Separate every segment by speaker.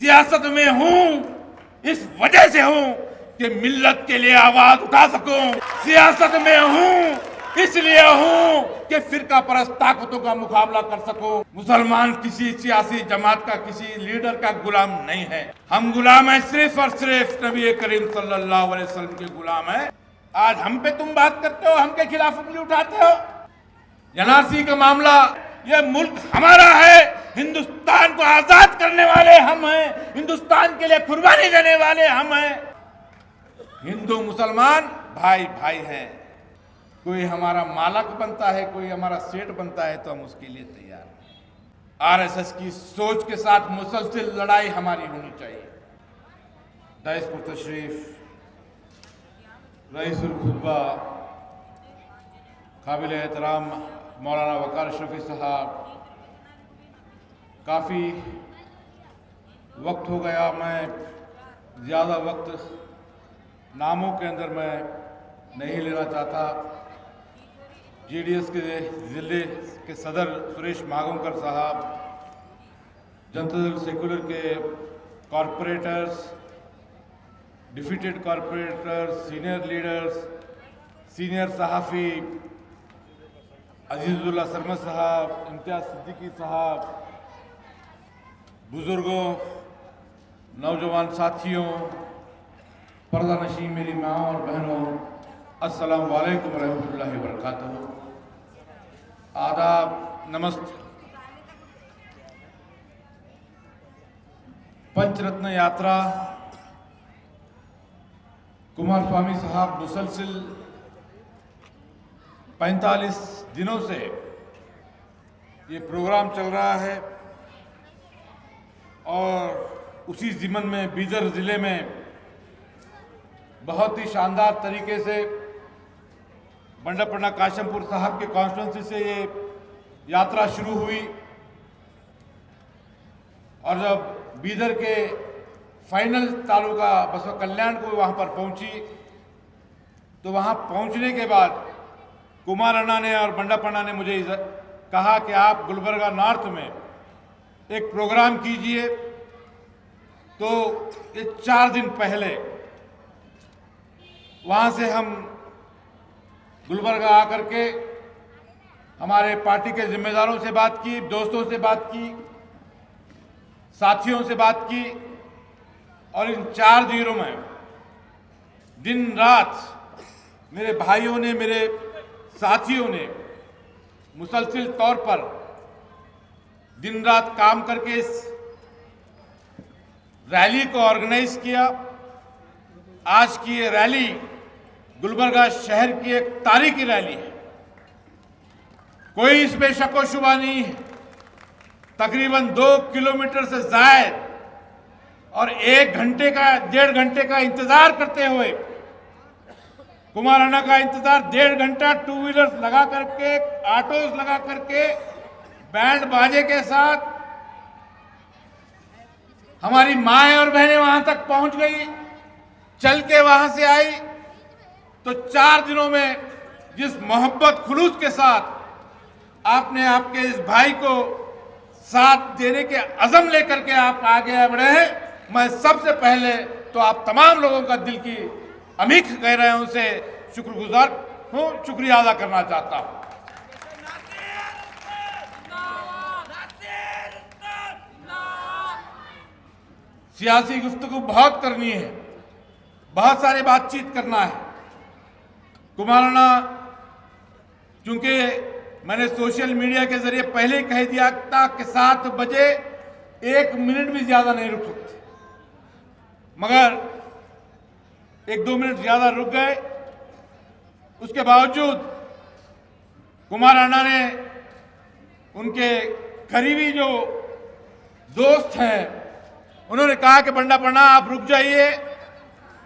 Speaker 1: सियासत में हूं इस वजह से हूं कि मिल्लत के लिए आवाज उठा सकूं। सियासत में हूं इसलिए हूं कि फिरका परस्त ताकतों का मुकाबला कर सकूं। मुसलमान किसी सियासी जमात का, किसी लीडर का गुलाम नहीं है। हम गुलाम है सिर्फ और सिर्फ नबी करीम सल्लल्लाहु अलैहि वसल्लम के गुलाम है। आज हम पे तुम बात करते हो, हम के खिलाफ उंगली उठाते हो। एनआरसी का मामला, ये मुल्क हमारा है, हिंदुस्तान को आजाद करने वाले हम हैं, हिंदुस्तान के लिए कुर्बानी देने वाले हम हैं। हिंदू मुसलमान भाई भाई हैं। कोई हमारा मालक बनता है, कोई हमारा सेठ बनता है तो हम उसके लिए तैयार हैं। आरएसएस की सोच के साथ मुसलसल लड़ाई हमारी होनी चाहिए। दाइस पर तशरीफ रईसुल खुतबा काबिल एहतराम मौलाना वकार अशरफी साहब, काफ़ी वक्त हो गया, मैं ज़्यादा वक्त नामों के अंदर मैं नहीं लेना चाहता। जेडीएस के ज़िले के सदर सुरेश मागोंकर साहब, जनता दल सेकुलर के corporators, defeated corporators, senior leaders, senior सहाफ़ी अजीजुल्लाह सरमद साहब, इम्तियाज सिद्दीकी साहब, बुजुर्गों, नौजवान साथियों, पर्दा नशीं मेरी माँ और बहनों, अस्सलाम वालेकुम रहमतुल्लाहि व बरकातहू। आदाब, नमस्ते। पंचरत्न यात्रा कुमार स्वामी साहब मुसलसिल 45 दिनों से ये प्रोग्राम चल रहा है और उसी ज़िमन में बीदर ज़िले में बहुत ही शानदार तरीके से बंडापन्ना काशमपुर साहब के कॉन्स्टिट्यूंसी से ये यात्रा शुरू हुई और जब बीदर के फाइनल तालुका बसवा कल्याण को वहाँ पर पहुँची तो वहाँ पहुँचने के बाद कुमार अन्ना ने और बंडापन्ना ने मुझे कहा कि आप गुलबर्गा नॉर्थ में एक प्रोग्राम कीजिए। तो ये 4 दिन पहले वहाँ से हम गुलबर्गा आकर के हमारे पार्टी के जिम्मेदारों से बात की, दोस्तों से बात की, साथियों से बात की और इन 4 दिनों में दिन रात मेरे भाइयों ने, मेरे साथियों ने मुसलसिल तौर पर दिन रात काम करके इस रैली को ऑर्गेनाइज किया। आज की ये रैली गुलबर्गा शहर की एक तारीखी रैली है, कोई इसमें शक व शुबा नहीं है। तकरीबन 2 किलोमीटर से ज़ायद और 1.5 घंटे का इंतजार करते हुए, कुमार अन्ना का इंतजार 1.5 घंटा, 2 व्हीलर्स लगा करके, ऑटोज लगा करके, बैंड बाजे के साथ हमारी माएँ और बहनें वहां तक पहुंच गई, चल के वहां से आई। तो 4 दिनों में जिस मोहब्बत खुलूस के साथ आपने आपके इस भाई को साथ देने के अज़म लेकर के आप आगे बढ़े हैं, मैं सबसे पहले तो आप तमाम लोगों का दिल की अमीख कह रहे हैं उनसे शुक्रगुजार हूँ, शुक्रिया अदा करना चाहता हूँ। सियासी गुफ्तगू बहुत करनी है, बहुत सारे बातचीत करना है। कुमार अन्ना, चूंकि मैंने सोशल मीडिया के जरिए पहले ही कह दिया था कि 7 बजे 1 मिनट भी ज्यादा नहीं रुक सकते, मगर 1-2 मिनट ज्यादा रुक गए। उसके बावजूद कुमार अन्ना ने उनके करीबी जो दोस्त हैं उन्होंने कहा कि बंडापन्ना आप रुक जाइए,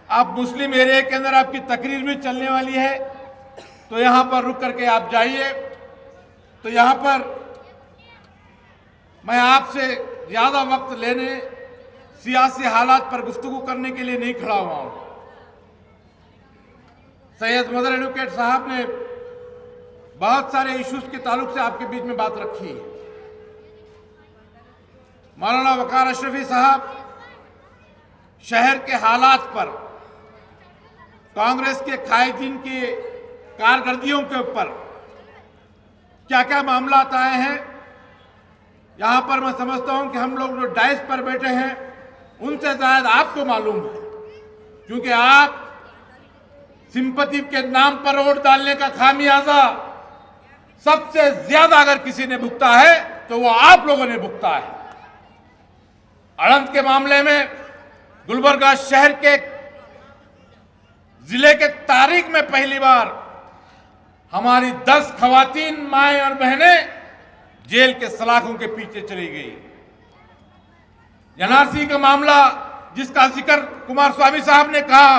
Speaker 1: आप मुस्लिम एरिया के अंदर आपकी तकरीर भी चलने वाली है तो यहाँ पर रुक करके आप जाइए। तो यहाँ पर मैं आपसे ज़्यादा वक्त लेने, सियासी हालात पर गुफ्तगू करने के लिए नहीं खड़ा हुआ हूँ। सैयद मदर एडवोकेट साहब ने बहुत सारे इश्यूज के ताल्लुक से आपके बीच में बात रखी है। मौलाना वकार अशरफी साहब शहर के हालात पर, कांग्रेस के कायदीन की कारकर्दगियों के ऊपर क्या क्या मामला आए हैं, यहां पर मैं समझता हूं कि हम लोग जो डाइस पर बैठे हैं उनसे शायद आपको मालूम है, क्योंकि आप सिंपैथी के नाम पर वोट डालने का खामियाजा सबसे ज्यादा अगर किसी ने भुगता है तो वो आप लोगों ने भुगता है। अड़ंत के मामले में गुलबर्गा शहर के जिले के तारीख में पहली बार हमारी 10 खवातीन माएं और बहनें जेल के सलाखों के पीछे चली गई। एनआरसी का मामला जिसका जिक्र कुमारस्वामी साहब ने कहा,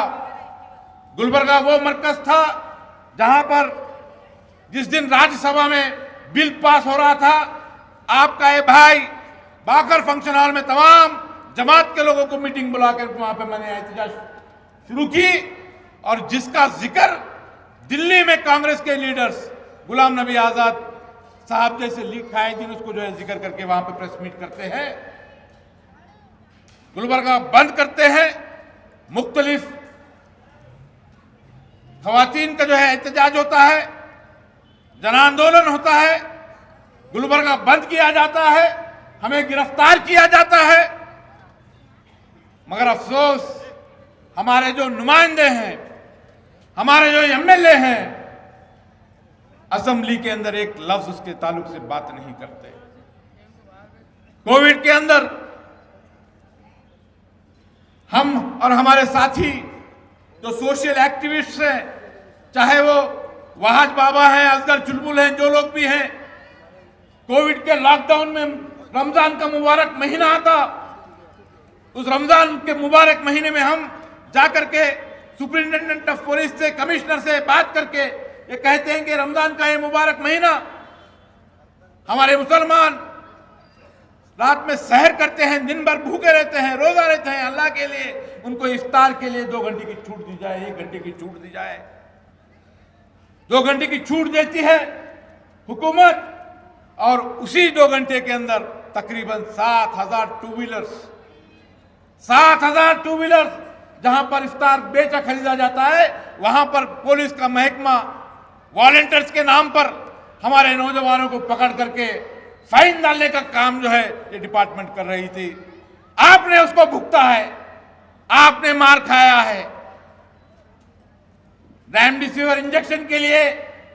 Speaker 1: गुलबर्गा वो मरकज था जहां पर जिस दिन राज्यसभा में बिल पास हो रहा था, आपका ये भाई बाकर फंक्शन हॉल में तमाम जमात के लोगों को मीटिंग बुलाकर वहां पे मैंने एहतजाज शुरू की, और जिसका जिक्र दिल्ली में कांग्रेस के लीडर्स गुलाम नबी आजाद साहब जैसे लीग कायदीन उसको जो है जिक्र करके वहां पे प्रेस मीट करते हैं, गुलबर्गा बंद करते हैं, मुख्तलिफ खवातीन का जो है एहतजाज होता है, जन आंदोलन होता है, गुलबर्गा बंद किया जाता है, हमें गिरफ्तार किया जाता है। मगर अफसोस हमारे जो नुमाइंदे हैं, हमारे जो एमएलए हैं, असेंबली के अंदर एक लफ्ज उसके ताल्लुक से बात नहीं करते। कोविड के अंदर हम और हमारे साथी जो सोशल एक्टिविस्ट हैं, चाहे वो वहाज बाबा हैं, असगर चुलबुल हैं, जो लोग भी हैं, कोविड के लॉकडाउन में रमजान का मुबारक महीना आता, उस रमजान के मुबारक महीने में हम जाकर के सुपरिंटेंडेंट ऑफ पुलिस से, कमिश्नर से बात करके ये कहते हैं कि रमजान का ये मुबारक महीना हमारे मुसलमान रात में सहर करते हैं, दिन भर भूखे रहते हैं, रोजा रहते हैं अल्लाह के लिए, उनको इफ्तार के लिए 2 घंटे की छूट दी जाए, 1 घंटे की छूट दी जाए। 2 घंटे की छूट देती है हुकूमत, और उसी 2 घंटे के अंदर तकरीबन 7,000 टू व्हीलर्स, 7,000 टू व्हीलर्स जहां पर इफ्तार बेचा खरीदा जाता है, वहां पर पुलिस का महकमा वॉलंटियर्स के नाम पर हमारे नौजवानों को पकड़ करके फाइन डालने का काम जो है ये डिपार्टमेंट कर रही थी। आपने उसको भुगता है, आपने मार खाया है। रेमडेसिविर इंजेक्शन के लिए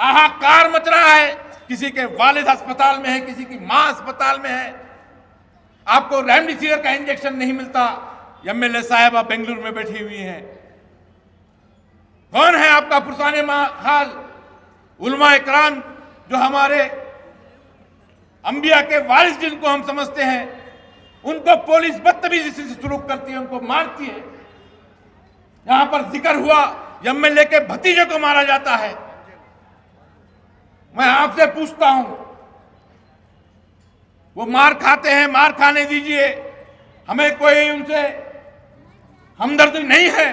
Speaker 1: हाहाकार मच रहा है, किसी के वालिद अस्पताल में है, किसी की मां अस्पताल में है, आपको रेमडेसिविर का इंजेक्शन नहीं मिलता। एमएलए साहिबा बेंगलुरु में बैठी हुई हैं। कौन है आपका पुरसाने हाल? उलमा इकराम जो हमारे अंबिया के वारिस जिनको हम समझते हैं, उनको पुलिस बदतमीजी से सलूक करती है, उनको मारती है। यहां पर जिक्र हुआ एमएलए के भतीजे को मारा जाता है। मैं आपसे पूछता हूं, वो मार खाते हैं, मार खाने दीजिए, हमें कोई उनसे हमदर्दी नहीं है,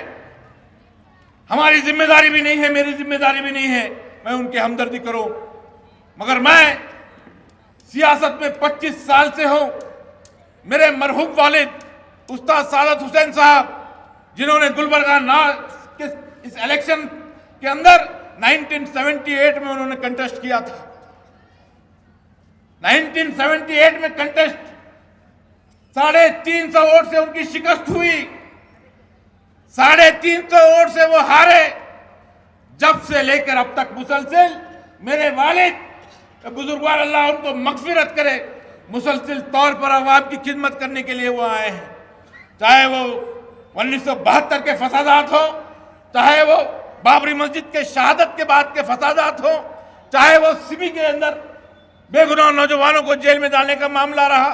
Speaker 1: हमारी जिम्मेदारी भी नहीं है, मेरी जिम्मेदारी भी नहीं है मैं उनकी हमदर्दी करूं। मगर मैं सियासत में 25 साल से हूं। मेरे मरहूम वालिद उस्ताद सादत हुसैन साहब, जिन्होंने गुलबर्गा के इस इलेक्शन के अंदर 1978 में उन्होंने कंटेस्ट किया था। 1978 में कंटेस्ट 350 वोट से उनकी शिकस्त हुई, 350 वोट से वो हारे। जब से लेकर अब तक मुसलसिल मेरे वालिद बुजुर्गवार अल्लाह उनको मगफिरत करे, मुसलसिल तौर पर अवाम की खिदमत करने के लिए वो आए हैं। चाहे वो 1972 के फसादात हो, चाहे वो बाबरी मस्जिद के शहादत के बाद के फसादात हो, चाहे वो सिमी के अंदर बेगुनाह नौजवानों को जेल में डालने का मामला रहा,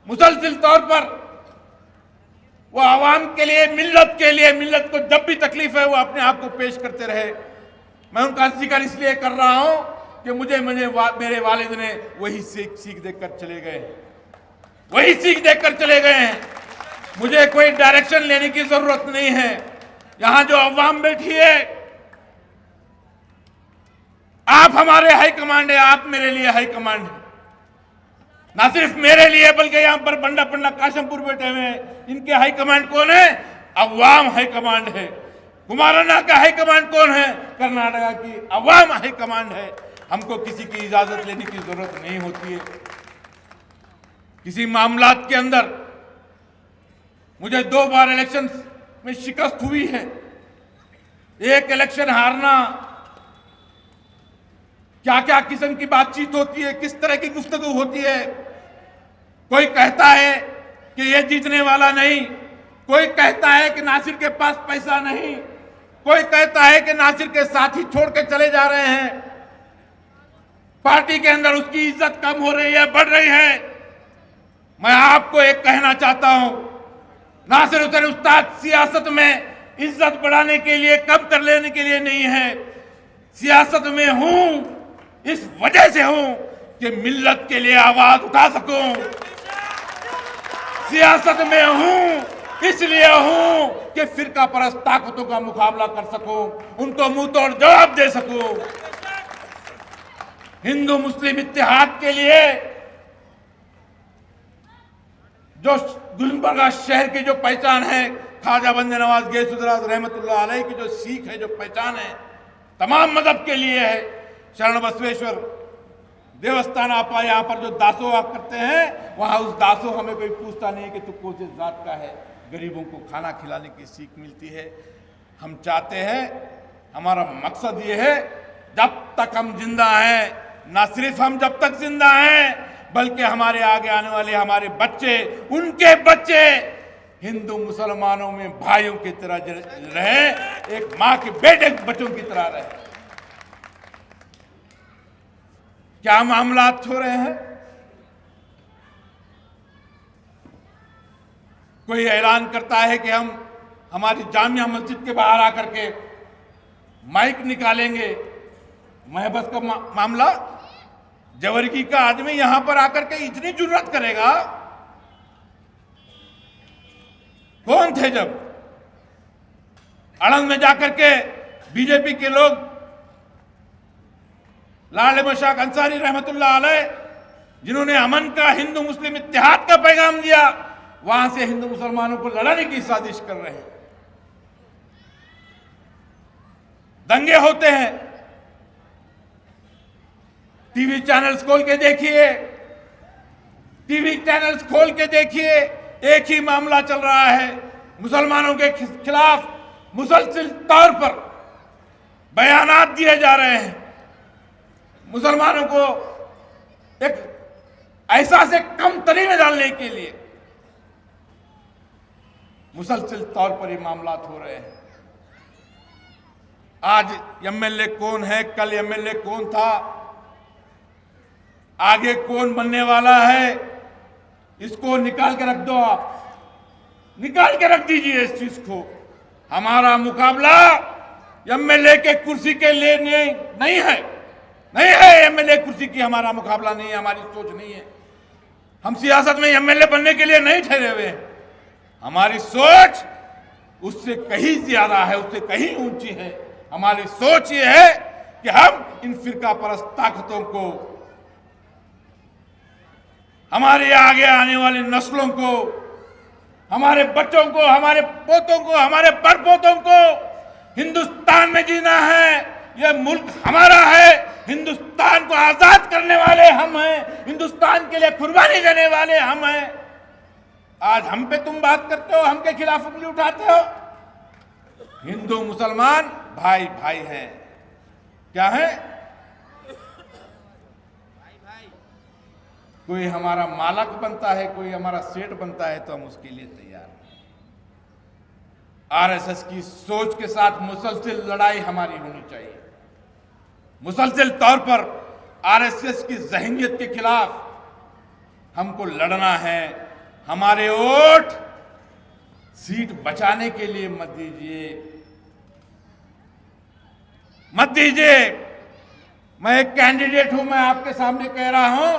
Speaker 1: मुसलसिल तौर पर वो आवाम के लिए, मिल्लत को जब भी तकलीफ है वो अपने आप को पेश करते रहे। मैं उनका जिक्र इसलिए कर रहा हूं कि मुझे मेरे वालिद ने वही सीख देकर चले गए, वही सीख देकर चले गए हैं। मुझे कोई डायरेक्शन लेने की जरूरत नहीं है। यहां जो अवाम बैठी है, आप हमारे हाई कमांड है, आप मेरे लिए हाई कमांड है। ना सिर्फ मेरे लिए बल्कि यहाँ पर बंडा पन्ना काशमपुर बैठे हुए हैं, इनके हाईकमांड कौन है? अवाम हाईकमांड है। कुमारन्ना का हाईकमांड कौन है? कर्नाटका की अवाम हाईकमांड है। हमको किसी की इजाजत लेने की जरूरत नहीं होती है। किसी मामलात के अंदर मुझे 2 बार इलेक्शन में शिकस्त हुई है। एक इलेक्शन हारना, क्या क्या किस्म की बातचीत होती है, किस तरह की गुफ्तगू होती है। कोई कहता है कि ये जीतने वाला नहीं, कोई कहता है कि नासिर के पास पैसा नहीं, कोई कहता है कि नासिर के साथी छोड़ के चले जा रहे हैं, पार्टी के अंदर उसकी इज्जत कम हो रही है, बढ़ रही है। मैं आपको एक कहना चाहता हूं, नासिर हुसैन उस्ताद सियासत में इज्जत बढ़ाने के लिए, कम कर लेने के लिए नहीं है। सियासत में हूं इस वजह से हूं कि मिल्लत के लिए आवाज उठा सकूं। सियासत में हूं इसलिए हूं कि फिरका परस्त ताकतों का मुकाबला कर सकूं, उनको मुंह तोड़ जवाब दे सकूं। हिंदू मुस्लिम इत्तेहाद के लिए जो गुलबर्गा शहर की जो पहचान है, ख्वाजा बंदे नवाज गैसुद्दौला रहमतुल्लाह अलैह की जो सीख है, जो पहचान है, तमाम मजहब के लिए है। शरण बसवेश्वर देवस्थान आपा यहाँ पर जो दासोह करते हैं, वहां उस दासोह हमें कोई पूछता नहीं कि तू कौन से जात का है। गरीबों को खाना खिलाने की सीख मिलती है। हम चाहते हैं, हमारा मकसद ये है, जब तक हम जिंदा हैं, ना सिर्फ हम जब तक जिंदा हैं बल्कि हमारे आगे आने वाले हमारे बच्चे, उनके बच्चे हिंदू मुसलमानों में भाइयों की तरह रहे, एक मां के बेटे बच्चों की तरह रहे। क्या मामलात हो रहे हैं? कोई ऐलान करता है कि हम हमारी जामिया मस्जिद के बाहर आकर के माइक निकालेंगे। महबस का मामला, जवरगी का आदमी यहां पर आकर के इतनी जुर्रत करेगा? कौन थे जब आनंद में जाकर के बीजेपी के लोग, लाल मशाक अंसारी रहमतुल्लाह अलैह, जिन्होंने अमन का, हिंदू मुस्लिम इत्तेहाद का पैगाम दिया, वहां से हिंदू मुसलमानों को लड़ाने की साजिश कर रहे हैं। दंगे होते हैं, टीवी चैनल्स खोल के देखिए, टीवी चैनल्स खोल के देखिए, एक ही मामला चल रहा है। मुसलमानों के खिलाफ मुसलसल तौर पर बयानात दिए जा रहे हैं। मुसलमानों को एक ऐसा से कम तरी में डालने के लिए मुसलसल तौर पर ये मामलात हो रहे हैं। आज एमएलए कौन है, कल एमएलए कौन था, आगे कौन बनने वाला है, इसको निकाल के रख दो। आप निकाल के रख दीजिए इस चीज को। हमारा मुकाबला एमएलए के कुर्सी के लिए नहीं है, नहीं है। एमएलए कुर्सी की हमारा मुकाबला नहीं है, हमारी सोच नहीं है। हम सियासत में एमएलए बनने के लिए नहीं ठहरे हुए हैं। हमारी सोच उससे कहीं ज्यादा है, उससे कहीं ऊंची है। हमारी सोच ये है कि हम इन फिरका परस्त ताकतों को, हमारे आगे आने वाली नस्लों को, हमारे बच्चों को, हमारे पोतों को, हमारे परपोतों को हिंदुस्तान में जीना है। यह मुल्क हमारा है। हिंदुस्तान को आजाद करने वाले हम हैं, हिंदुस्तान के लिए कुर्बानी देने वाले हम हैं। आज हम पे तुम बात करते हो, हम के खिलाफ उंगली उठाते हो। हिंदू मुसलमान भाई भाई हैं। क्या है? कोई हमारा मालक बनता है, कोई हमारा सेठ बनता है तो हम उसके लिए तैयार हैं। आरएसएस की सोच के साथ मुसलसल लड़ाई हमारी होनी चाहिए। मुसलसल तौर पर आरएसएस की ज़हनियत के खिलाफ हमको लड़ना है। हमारे वोट सीट बचाने के लिए मत दीजिए, मत दीजिए। मैं एक कैंडिडेट हूं, मैं आपके सामने कह रहा हूं,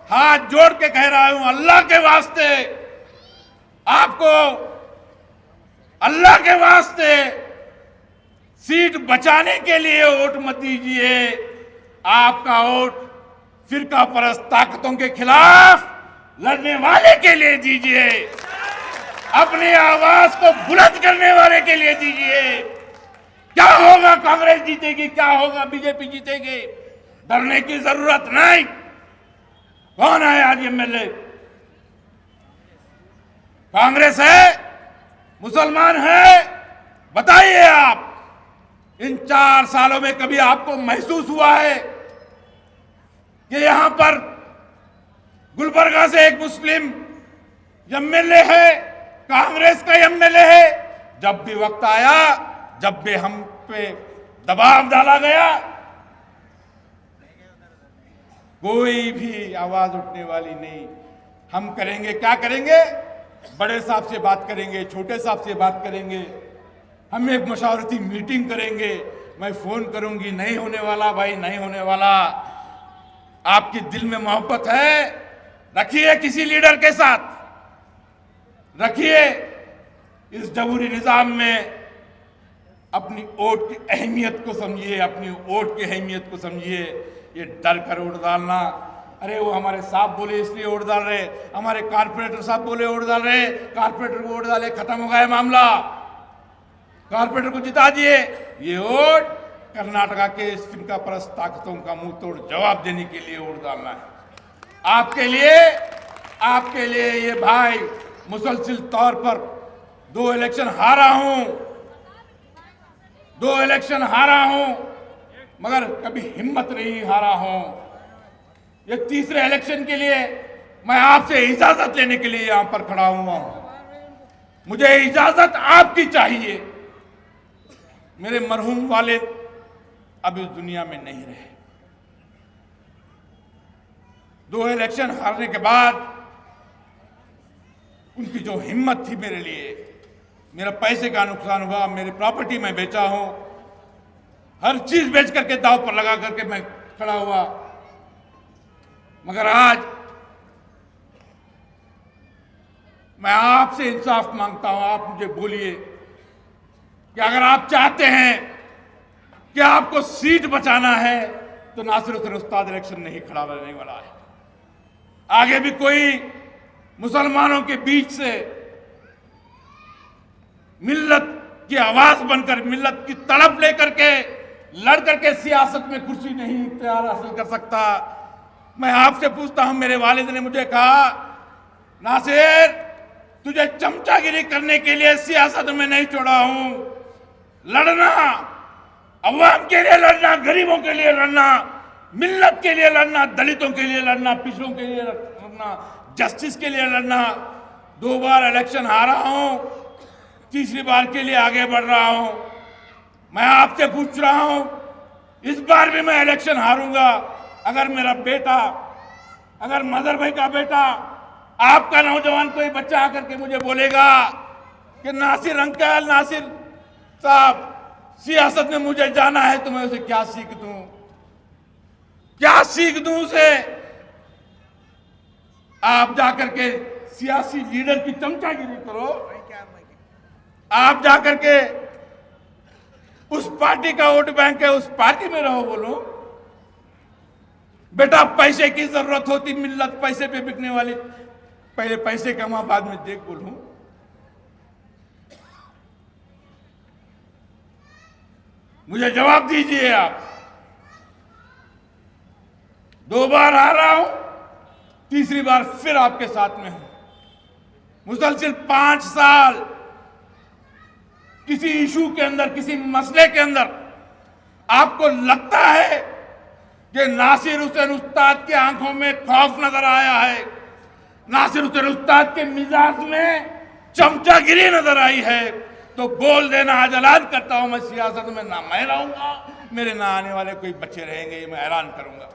Speaker 1: हाथ जोड़ के कह रहा हूं, अल्लाह के वास्ते, आपको अल्लाह के वास्ते सीट बचाने के लिए वोट मत दीजिए। आपका वोट फिरका परस्त ताकतों के खिलाफ लड़ने वाले के लिए दीजिए, अपनी आवाज को बुलंद करने वाले के लिए दीजिए। क्या होगा, कांग्रेस जीतेगी, क्या होगा, बीजेपी जीतेगी, डरने की जरूरत नहीं। कौन है आज एमएलए? कांग्रेस है, मुसलमान है? बताइए आप, इन 4 सालों में कभी आपको महसूस हुआ है कि यहां पर गुलबर्गा से एक मुस्लिम एमएलए है, कांग्रेस का एमएलए है? जब भी वक्त आया, जब भी हम पे दबाव डाला गया, कोई भी आवाज उठने वाली नहीं। हम करेंगे, क्या करेंगे? बड़े साहब से बात करेंगे, छोटे साहब से बात करेंगे, हम एक मशावरती मीटिंग करेंगे। मैं फोन करूंगी, नहीं होने वाला भाई, नहीं होने वाला। आपके दिल में मोहब्बत है, रखिए किसी लीडर के साथ, रखिए। इस जबूरी निजाम में अपनी वोट की अहमियत को समझिए, अपनी वोट की अहमियत को समझिए। ये डर कर वोट डालना, अरे वो हमारे साहब बोले इसलिए वोट डाल रहे, हमारे कारपोरेटर साहब बोले वोट डाल रहे, कारपोरेटर को वोट डाले, खत्म हो गया मामला, कारपोरेटर को जिता दिए। ये वोट कर्नाटका के फिरका परस्त ताकतों का मुंह तोड़ जवाब देने के लिए वोट डालना है। आपके लिए ये भाई मुसलसिल तौर पर 2 इलेक्शन हारा हूं, 2 इलेक्शन हारा हूं, मगर कभी हिम्मत नहीं हारा हूं। ये तीसरे इलेक्शन के लिए मैं आपसे इजाजत लेने के लिए यहां पर खड़ा हुआ हूं। मुझे इजाजत आपकी चाहिए। मेरे मरहूम वालिद अब इस दुनिया में नहीं रहे। 2 इलेक्शन हारने के बाद उनकी जो हिम्मत थी मेरे लिए, मेरा पैसे का नुकसान हुआ, मेरी प्रॉपर्टी मैं बेचा हूं, हर चीज बेच करके दांव पर लगा करके मैं खड़ा हुआ। मगर आज मैं आपसे इंसाफ मांगता हूं। आप मुझे बोलिए कि अगर आप चाहते हैं कि आपको सीट बचाना है तो नासिर हुसैन उस्ताद इलेक्शन नहीं खड़ा रहने वाला है। आगे भी कोई मुसलमानों के बीच से मिल्लत की आवाज बनकर, मिल्लत की तड़प लेकर के लड़ करके सियासत में कुर्सी नहीं इख्तियार हासिल कर सकता। मैं आपसे पूछता हूं, मेरे वालिद ने मुझे कहा, नासिर तुझे चमचागिरी करने के लिए सियासत में नहीं छोड़ा हूं, लड़ना, अवाम के लिए लड़ना, गरीबों के लिए लड़ना, मिल्लत के लिए लड़ना, दलितों के लिए लड़ना, पिछड़ों के लिए लड़ना, जस्टिस के लिए लड़ना। 2 बार इलेक्शन हारा हूं, तीसरी बार के लिए आगे बढ़ रहा हूं। मैं आपसे पूछ रहा हूं, इस बार भी मैं इलेक्शन हारूंगा। अगर मेरा बेटा, अगर मदर भाई का बेटा, आपका नौजवान कोई बच्चा आकर के मुझे बोलेगा कि नासिर अंकल, नासिर साहब, सियासत में मुझे जाना है, तो मैं उसे क्या सीख दूं, क्या सीख दूं उसे? आप जाकर के सियासी लीडर की चमचागिरी करो, आप जाकर के उस पार्टी का वोट बैंक है, उस पार्टी में रहो, बोलो बेटा पैसे की जरूरत होती, मिल्लत पैसे पे बिकने वाली, पहले पैसे कमा बाद में देख, बोलूं। मुझे जवाब दीजिए आप। 2 बार हारा हूं, तीसरी बार फिर आपके साथ में हूं। मुसलसिल 5 साल किसी इशू के अंदर, किसी मसले के अंदर आपको लगता है कि नासिर हुसैन उस्ताद की आंखों में खौफ नजर आया है, नासिर हुसैन उस्ताद के मिजाज में चमचागिरी नजर आई है, तो बोल देना, आज ऐलान करता हूं, मैं सियासत में ना मैं रहूंगा, मेरे ना आने वाले कोई बच्चे रहेंगे, ये मैं ऐलान करूंगा।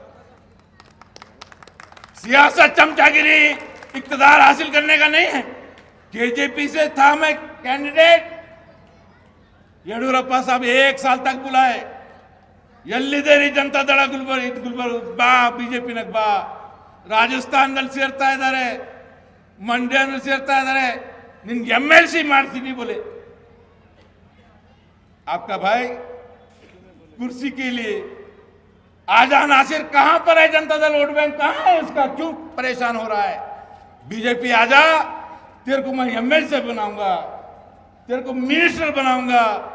Speaker 1: सियासत चमचागिरी इक्तदार हासिल करने का नहीं है। केजेपी से था मैं कैंडिडेट, येडियुरप्पा साहब 1 साल तक बुलाए, ಎಲ್ಲಿದ್ದೀರಿ ಜನತಾ ದಳ ಬಾ ಬಿಜೆಪಿನಾಗ ಬಾ, ರಾಜಸ್ಥಾನದಲ್ಲಿ ಸೇರ್ತಾ ಇದ್ದಾರೆ, ಮಂಡ್ಯದಲ್ಲಿ ಸೇರ್ತಾ ಇದ್ದಾರೆ, ನಿನ್ಗೆ MLC ಮಾಡ್ತೀನಿ बोले। आपका भाई कुर्सी के लिए आजा नासिर कहां पर है? जनता दल वोट बैंक कहां है उसका? क्यों परेशान हो रहा है? बीजेपी आजा, तेरे को मैं एमएलए बनाऊंगा, तेरे को मिनिस्टर बनाऊंगा।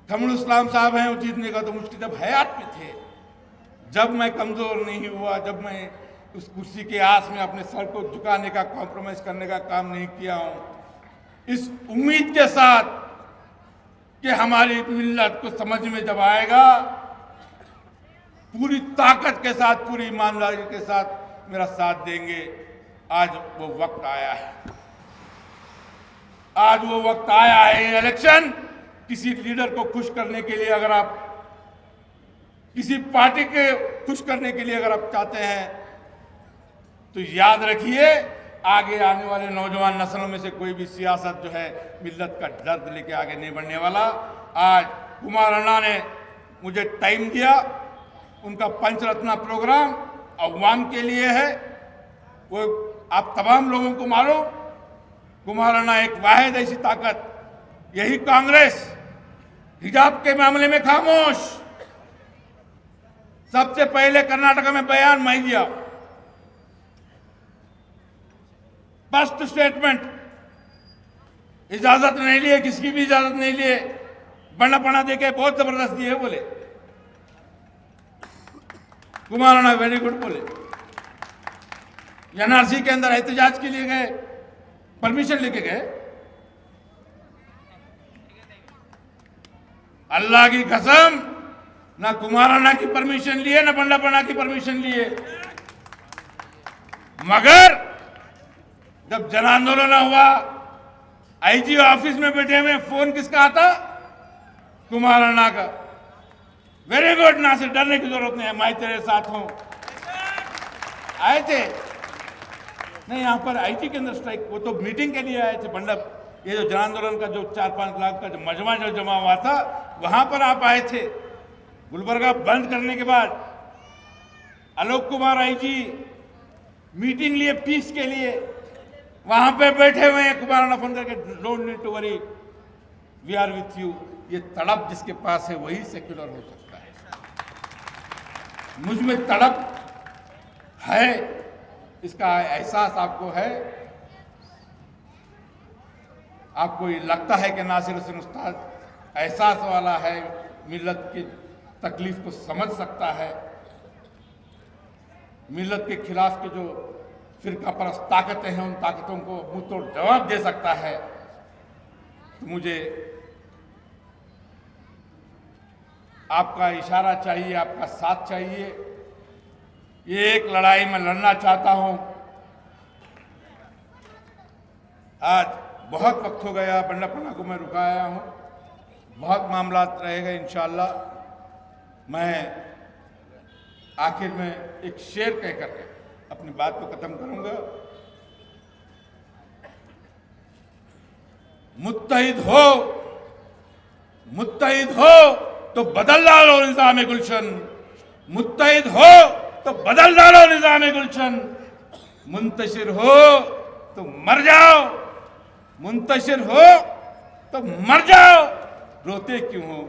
Speaker 1: कमरुल इस्लाम साहब हैं, वो जीतने का तो मुश्किल जब हयात में थे, जब मैं कमजोर नहीं हुआ, जब मैं उस कुर्सी के आस में अपने सर को झुकाने का, कॉम्प्रोमाइज करने का काम नहीं किया हूं, इस उम्मीद के साथ कि हमारी मिल्लत को समझ में जब आएगा, पूरी ताकत के साथ, पूरी ईमानदारी के साथ मेरा साथ देंगे। आज वो वक्त आया है, आज वो वक्त आया है। इलेक्शन किसी लीडर को खुश करने के लिए, अगर आप किसी पार्टी के खुश करने के लिए अगर आप चाहते हैं, तो याद रखिए आगे आने वाले नौजवान नस्लों में से कोई भी सियासत जो है मिल्लत का दर्द लेके आगे नहीं बढ़ने वाला। आज कुमार अन्ना ने मुझे टाइम दिया, उनका पंचरत्न प्रोग्राम अवाम के लिए है। वो आप तमाम लोगों को मालूम, कुमार अन्ना एक वाहिद ऐसी ताकत, यही कांग्रेस हिजाब के मामले में खामोश, सबसे पहले कर्नाटक में बयान मैं दिया, फर्स्ट स्टेटमेंट, इजाजत नहीं लिए, किसी की भी इजाजत नहीं लिए, बना पना देके बहुत जबरदस्ती है बोले। कुमार अन्ना वेरी गुड बोले। एनआरसी के अंदर एहतजाज के लिए गए, परमिशन लेके गए। अल्लाह की कसम, ना कुमार अन्ना की परमिशन लिए, ना बंडापना की परमिशन लिए। मगर जब जन आंदोलन हुआ, आईजी ऑफिस में बैठे हुए, फोन किसका आता? कुमार अन्ना का। वेरी गुड नासिर, डरने की जरूरत नहीं है, मैं तेरे साथ हूं। आए थे नहीं, यहां पर आईटी के अंदर स्ट्राइक, वो तो मीटिंग के लिए आए थे। बंडप ये जो जन आंदोलन का जो 4-5 लाख का जो मजमा जो जमा हुआ था, वहां पर आप आए थे। गुलबर्गा बंद करने के बाद आलोक कुमार आईजी मीटिंग लिए पीस के लिए, वहां पे बैठे हुए हैं। कुमार अन्ना फोन करके, don't need to worry, we are with you. ये तड़प जिसके पास है वही सेक्युलर हो सकता है। मुझ में तड़प है, इसका एहसास आपको है। आपको ये लगता है कि नासिर हुसैन उस्ताद एहसास वाला है, मिल्लत की तकलीफ को समझ सकता है, मिल्लत के खिलाफ के जो फिरका परस्त ताकतें हैं, उन ताकतों को मुंह तोड़ जवाब दे सकता है। तो मुझे आपका इशारा चाहिए, आपका साथ चाहिए। ये एक लड़ाई मैं लड़ना चाहता हूं। आज बहुत वक्त हो गया, बंडापना को मैं रुकाया हूं, बहुत मामला रहेगा इंशाअल्लाह। मैं आखिर में एक शेर कह करके अपनी बात को खत्म करूंगा। मुत्तहिद हो तो बदल डालो निज़ाम गुलशन, मुत्तहिद हो तो बदल डालो निज़ाम गुलशन, मुंतशिर हो तो मर जाओ, मुंतशिर हो तो मर जाओ, रोते क्यों हो